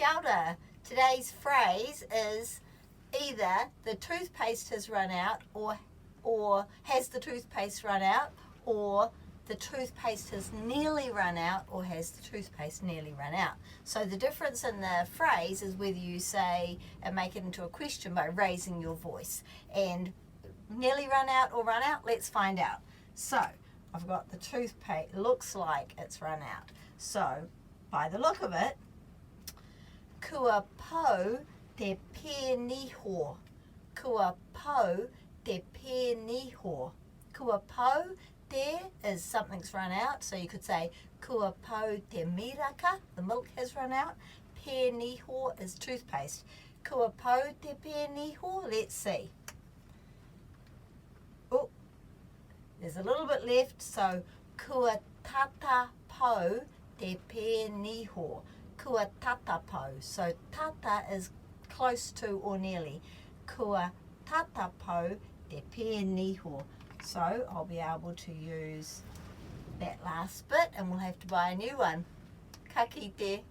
Kia ora. Today's phrase is either the toothpaste has run out or has the toothpaste run out, or the toothpaste has nearly run out, or has the toothpaste nearly run out. So the difference in the phrase is whether you say and make it into a question by raising your voice. And nearly run out or run out, let's find out. So I've got the toothpaste, looks like it's run out. So by the look of it, kua pou te pēniho. Kua pou te pēniho. Kua pou te is something's run out, so you could say kua pou te miraka, the milk has run out. Pēniho is toothpaste. Kua pou te pēniho, let's see. Oh, there's a little bit left, so kua tata pou te pēniho. Kua tata pou. So tata is close to or nearly. Kua tata pou te pēniho. So I'll be able to use that last bit and we'll have to buy a new one. Ka kite.